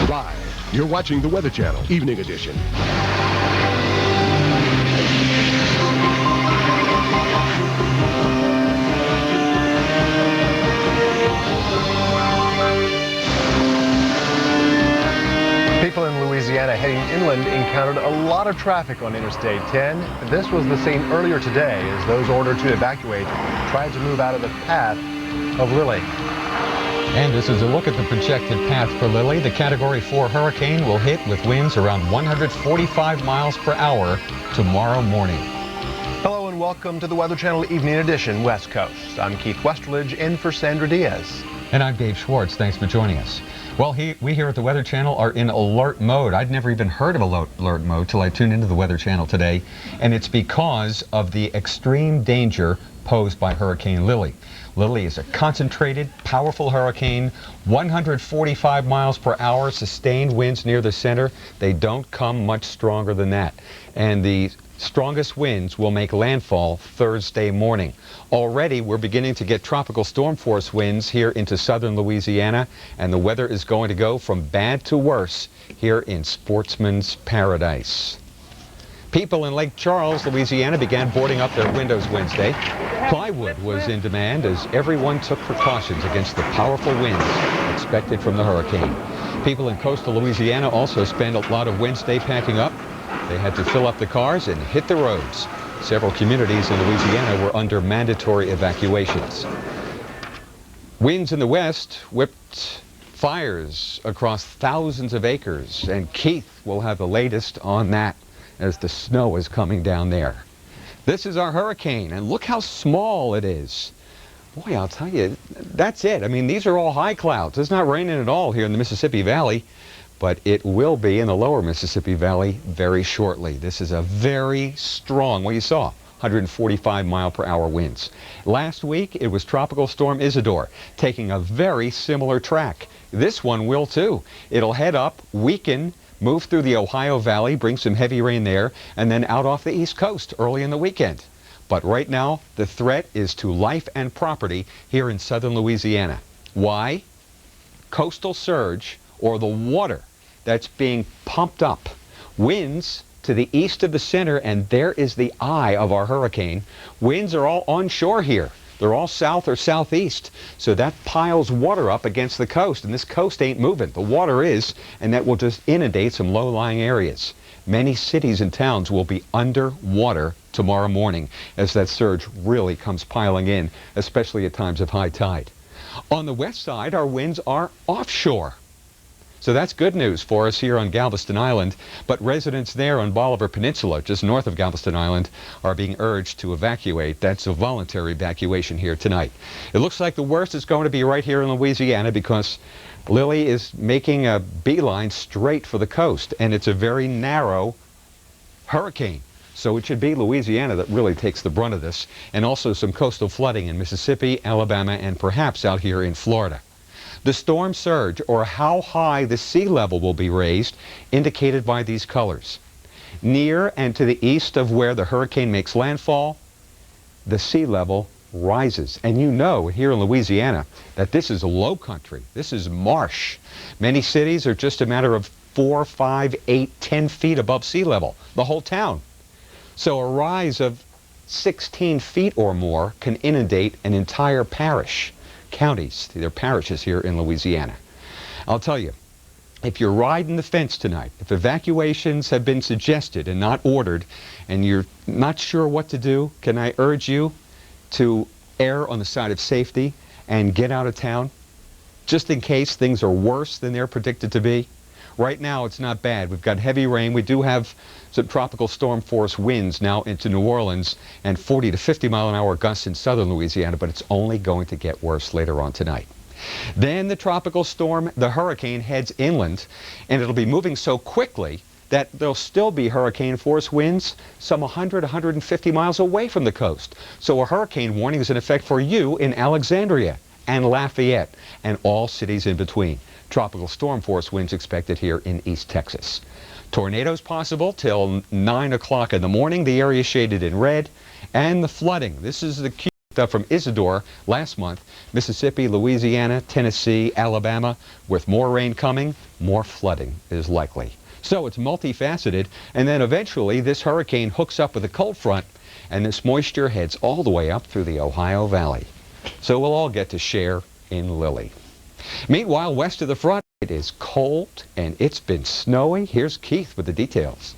Live, you're watching the Weather Channel, Evening Edition. People in Louisiana heading inland encountered a lot of traffic on Interstate 10. This was the scene earlier today as those ordered to evacuate tried to move out of the path of Lili. And this is a look at the projected path for Lili. The Category 4 hurricane will hit with winds around 145 miles per hour tomorrow morning. Hello and welcome to the Weather Channel Evening Edition West Coast. I'm Keith Westerlage in for Sandra Diaz. And I'm Dave Schwartz. Thanks for joining us. Well, we here at the Weather Channel are in alert mode. I'd never even heard of alert mode till I tuned into the Weather Channel today. And it's because of the extreme danger posed by Hurricane Lili. Lili is a concentrated, powerful hurricane, 145 miles per hour, sustained winds near the center. They don't come much stronger than that. And the strongest winds will make landfall Thursday morning. Already, we're beginning to get tropical storm force winds here into southern Louisiana, and the weather is going to go from bad to worse here in Sportsman's Paradise. People in Lake Charles, Louisiana, began boarding up their windows Wednesday. Plywood was in demand as everyone took precautions against the powerful winds expected from the hurricane. People in coastal Louisiana also spent a lot of Wednesday packing up. They had to fill up the cars and hit the roads. Several communities in Louisiana were under mandatory evacuations. Winds in the west whipped fires across thousands of acres, and Keith will have the latest on that as the snow is coming down there. This is our hurricane, and look how small it is. Boy, I'll tell you, that's it. I mean, these are all high clouds. It's not raining at all here in the Mississippi Valley, but it will be in the lower Mississippi Valley very shortly. This is a very strong, well, you saw, 145 mile per hour winds. Last week, it was Tropical Storm Isidore, taking a very similar track. This one will too. It'll head up, weaken, move through the Ohio Valley, bring some heavy rain there, and then out off the East Coast early in the weekend. But right now, the threat is to life and property here in southern Louisiana. Why? Coastal surge, or the water that's being pumped up. Winds to the east of the center, and there is the eye of our hurricane. Winds are all onshore here. They're all south or southeast, so that piles water up against the coast, and this coast ain't moving. The water is, and that will just inundate some low-lying areas. Many cities and towns will be under water tomorrow morning as that surge really comes piling in, especially at times of high tide. On the west side, our winds are offshore. So that's good news for us here on Galveston Island, but residents there on Bolivar Peninsula, just north of Galveston Island, are being urged to evacuate. That's a voluntary evacuation here tonight. It looks like the worst is going to be right here in Louisiana because Lili is making a beeline straight for the coast, and it's a very narrow hurricane. So it should be Louisiana that really takes the brunt of this, and also some coastal flooding in Mississippi, Alabama, and perhaps out here in Florida. The storm surge, or how high the sea level will be raised, indicated by these colors. Near and to the east of where the hurricane makes landfall, the sea level rises. And you know here in Louisiana that this is low country. This is marsh. Many cities are just a matter of 4, 5, 8, 10 feet above sea level, the whole town. So a rise of 16 feet or more can inundate an entire parish. Counties, their parishes here in Louisiana. I'll tell you, if you're riding the fence tonight, if evacuations have been suggested and not ordered, and you're not sure what to do, can I urge you to err on the side of safety and get out of town, just in case things are worse than they're predicted to be? Right now, it's not bad. We've got heavy rain. We do have some tropical storm force winds now into New Orleans and 40 to 50 mile an hour gusts in southern Louisiana, but it's only going to get worse later on tonight. Then the tropical storm, the hurricane, heads inland, and it'll be moving so quickly that there'll still be hurricane force winds some 100, 150 miles away from the coast. So a hurricane warning is in effect for you in Alexandria and Lafayette and all cities in between. Tropical storm force winds expected here in East Texas. Tornadoes possible till 9 o'clock in the morning. The area shaded in red. And the flooding. This is the cue stuff from Isidore last month. Mississippi, Louisiana, Tennessee, Alabama. With more rain coming, more flooding is likely. So it's multifaceted, and then eventually this hurricane hooks up with a cold front, and this moisture heads all the way up through the Ohio Valley. So we'll all get to share in Lili. Meanwhile, west of the front, it is cold and it's been snowy. Here's Keith with the details.